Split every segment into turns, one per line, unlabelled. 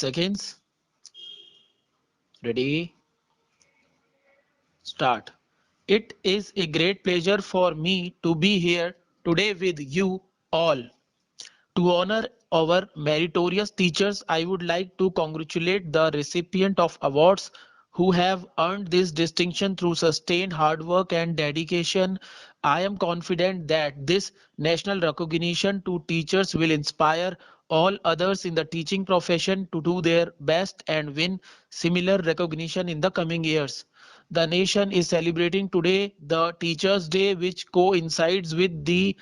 seconds. Ready? Start. It is a great pleasure for me to be here today with you all. To honor our meritorious teachers, I would like to congratulate the recipient of awards who have earned this distinction through sustained hard work and dedication. I am confident that this national recognition to teachers will inspire all others in the teaching profession to do their best and win similar recognition in the coming years. The nation is celebrating today the Teachers' Day, which coincides with the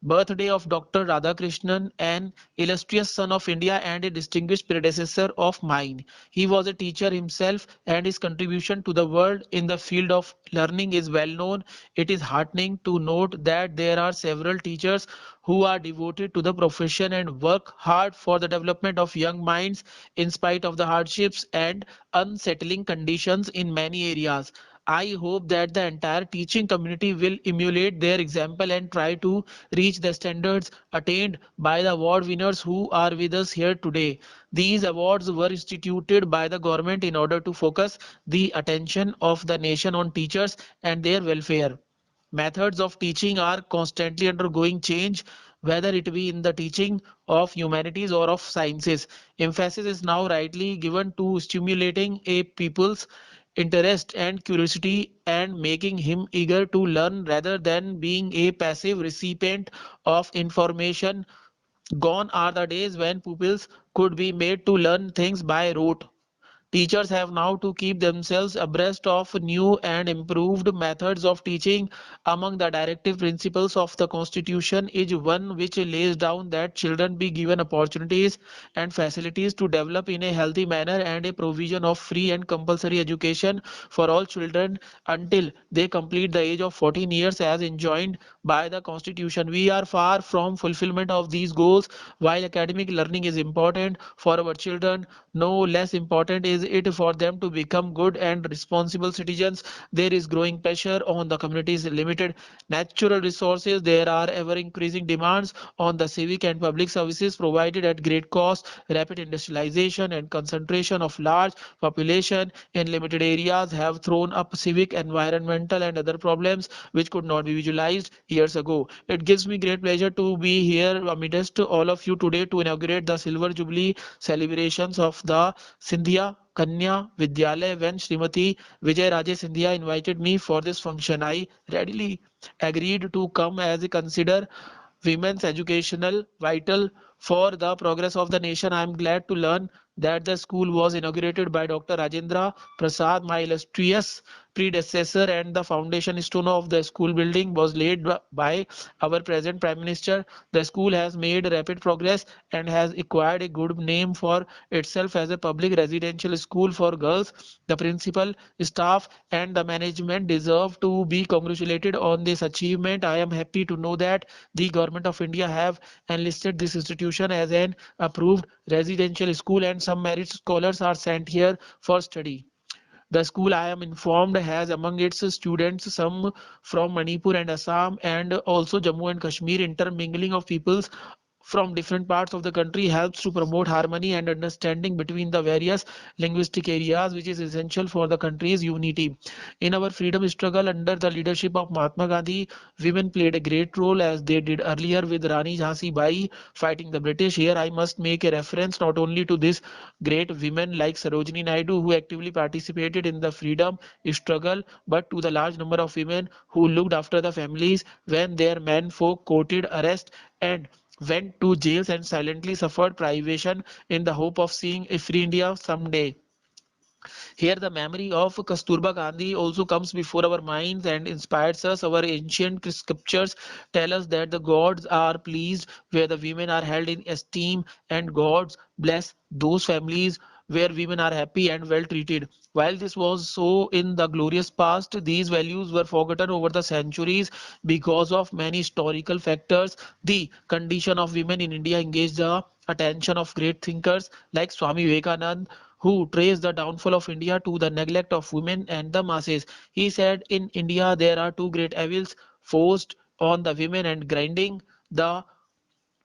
birthday of Dr. Radhakrishnan, an illustrious son of India and a distinguished predecessor of mine. He was a teacher himself, and his contribution to the world in the field of learning is well known. It is heartening to note that there are several teachers who are devoted to the profession and work hard for the development of young minds in spite of the hardships and unsettling conditions in many areas. I hope that the entire teaching community will emulate their example and try to reach the standards attained by the award winners who are with us here today. These awards were instituted by the government in order to focus the attention of the nation on teachers and their welfare. Methods of teaching are constantly undergoing change, whether it be in the teaching of humanities or of sciences. Emphasis is now rightly given to stimulating a people's interest and curiosity and making him eager to learn rather than being a passive recipient of information. Gone are the days when pupils could be made to learn things by rote. Teachers have now to keep themselves abreast of new and improved methods of teaching. Among the directive principles of the Constitution is one which lays down that children be given opportunities and facilities to develop in a healthy manner and a provision of free and compulsory education for all children until they complete the age of 14 years as enjoined by the Constitution. We are far from fulfillment of these goals. While academic learning is important for our children, no less important is it for them to become good and responsible citizens. There is growing pressure on the community's limited natural resources. There are ever increasing demands on the civic and public services provided at great cost. Rapid industrialization and concentration of large population in limited areas have thrown up civic, environmental, and other problems which could not be visualized years ago. It gives me great pleasure to be here amidst all of you today to inaugurate the Silver Jubilee celebrations of the Sindhya Kanya Vidyalaya. When Srimati Vijay Raje Sindhya invited me for this function, I readily agreed to come as I consider women's educational vital for the progress of the nation. I am glad to learn that the school was inaugurated by Dr. Rajendra Prasad, my illustrious predecessor, and the foundation stone of the school building was laid by our present Prime Minister. The school has made rapid progress and has acquired a good name for itself as a public residential school for girls. The principal, staff, and the management deserve to be congratulated on this achievement. I am happy to know that the Government of India have enlisted this institution as an approved residential school and some merit scholars are sent here for study. The school, I am informed, has among its students some from Manipur and Assam and also Jammu and Kashmir. Intermingling of peoples from different parts of the country helps to promote harmony and understanding between the various linguistic areas, which is essential for the country's unity. In our freedom struggle under the leadership of Mahatma Gandhi, women played a great role as they did earlier with Rani Jhansi Bai fighting the British. Here I must make a reference not only to this great women like Sarojini Naidu who actively participated in the freedom struggle, but to the large number of women who looked after the families when their men folk courted arrest and went to jails and silently suffered privation in the hope of seeing a free India someday. Here, the memory of Kasturba Gandhi also comes before our minds and inspires us. Our ancient scriptures tell us that the gods are pleased where the women are held in esteem, and gods bless those families where women are happy and well treated. While this was so in the glorious past, these values were forgotten over the centuries because of many historical factors. The condition of women in India engaged the attention of great thinkers like Swami Vivekananda, who traced the downfall of India to the neglect of women and the masses. He said, in India there are two great evils forced on the women and grinding the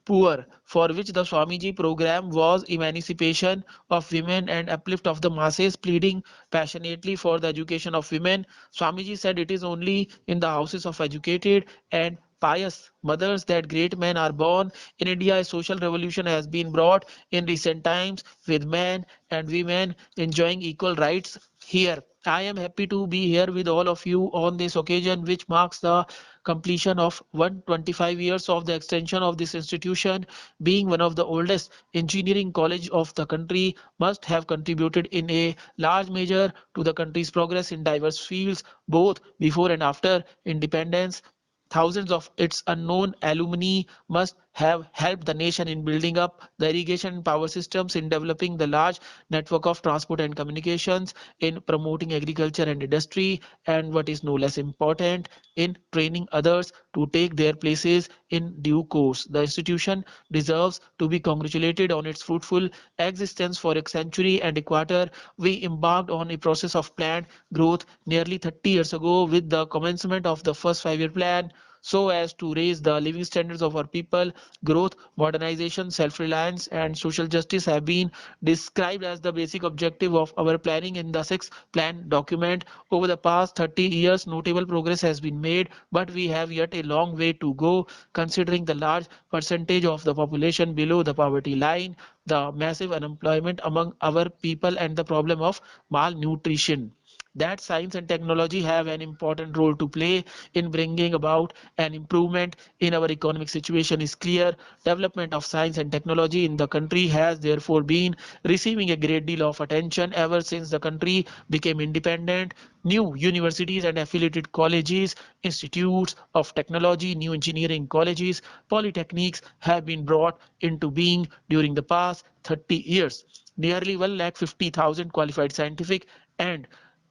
poor, for which the Swamiji program was emancipation of women and uplift of the masses, pleading passionately for the education of women. Swamiji said it is only in the houses of educated and pious mothers that great men are born. In India, a social revolution has been brought in recent times with men and women enjoying equal rights here. I am happy to be here with all of you on this occasion, which marks the completion of 125 years of the extension of this institution. Being one of the oldest engineering college of the country, must have contributed in a large measure to the country's progress in diverse fields, both before and after independence. Thousands of its unknown alumni must have helped the nation in building up the irrigation and power systems, in developing the large network of transport and communications, in promoting agriculture and industry, and what is no less important, in training others to take their places in due course. The institution deserves to be congratulated on its fruitful existence for a century and a quarter. We embarked on a process of planned growth nearly 30 years ago with the commencement of the first 5-year plan, so as to raise the living standards of our people. Growth, modernization, self-reliance, and social justice have been described as the basic objective of our planning in the sixth plan document. Over the past 30 years, notable progress has been made, but we have yet a long way to go, considering the large percentage of the population below the poverty line, the massive unemployment among our people, and the problem of malnutrition. That science and technology have an important role to play in bringing about an improvement in our economic situation is clear. Development of science and technology in the country has therefore been receiving a great deal of attention ever since the country became independent. New universities and affiliated colleges, institutes of technology, new engineering colleges, polytechnics have been brought into being during the past 30 years. Nearly 1,50,000 qualified scientific and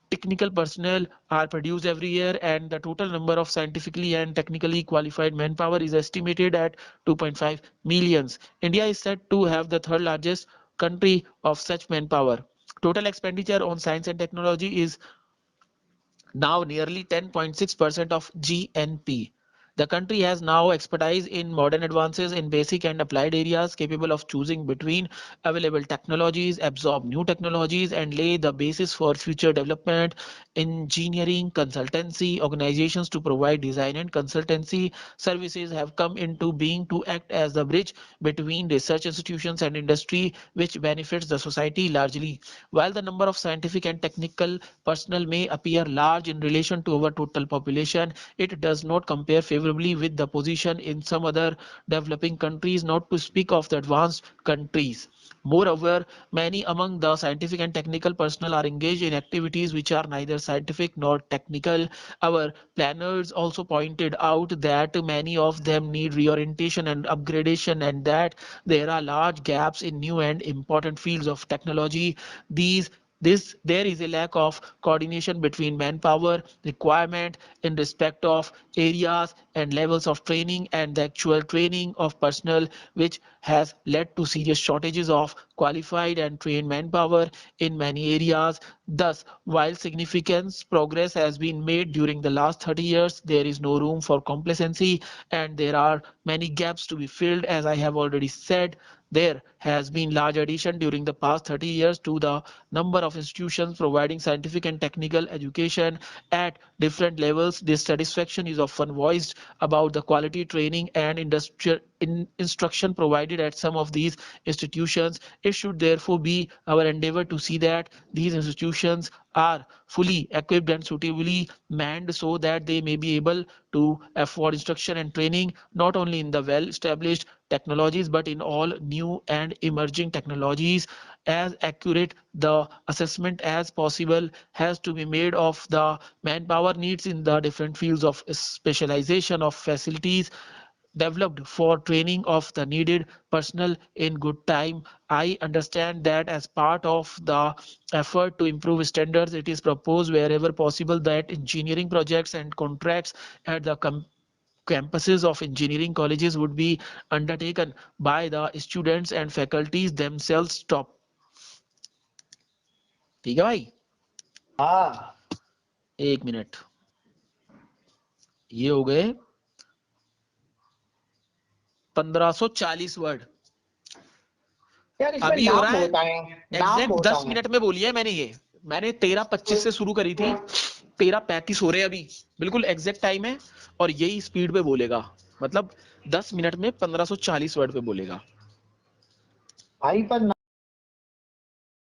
technical personnel are produced every year, and the total number of scientifically and technically qualified manpower is estimated at 2.5 millions. India is said to have the third largest country of such manpower. Total expenditure on science and technology is now nearly 10.6% of GNP. The country has now expertise in modern advances in basic and applied areas, capable of choosing between available technologies, absorb new technologies, and lay the basis for future development. Engineering consultancy organizations to provide design and consultancy services have come into being to act as the bridge between research institutions and industry, which benefits the society largely. While the number of scientific and technical personnel may appear large in relation to our total population, it does not compare favorably with the position in some other developing countries, not to speak of the advanced countries. Moreover, many among the scientific and technical personnel are engaged in activities which are neither scientific nor technical. Our planners also pointed out that many of them need reorientation and upgradation, and that there are large gaps in new and important fields of technology. These there is a lack of coordination between manpower requirement in respect of areas and levels of training and the actual training of personnel, which has led to serious shortages of qualified and trained manpower in many areas. Thus, while significant progress has been made during the last 30 years, there is no room for complacency, and there are many gaps to be filled. As I have already said, there has been large addition during the past 30 years to the number of institutions providing scientific and technical education at different levels. Dissatisfaction is often voiced about the quality training and industrial instruction provided at some of these institutions. It should therefore be our endeavor to see that these institutions are fully equipped and suitably manned, so that they may be able to afford instruction and training not only in the well established technologies but in all new and emerging technologies. As accurate the assessment as possible has to be made of the manpower needs in the different fields of specialization of facilities developed for training of the needed personnel in good time. I understand that as part of the effort to improve standards, it is proposed wherever possible that engineering projects and contracts at the campuses of engineering colleges would be undertaken by the students and faculties themselves. Stop. ठीक है भाई.
हाँ।
एक minute. ये हो गए 1540 word.
यार इसमें
अभी हो रहा
नाम
है
बहुत आए हैं, नाम
एग्जैक्ट
बहुत
10
आए हैं।
मिनट में बोली है मैंने ये। मैंने 13:25 से शुरू करी थी, 13:35 हो रहे हैं अभी, बिल्कुल एग्जैक्ट टाइम है। और यही स्पीड पे बोलेगा, मतलब 10 मिनट में 1540 वर्ड पे बोलेगा।
भाई पर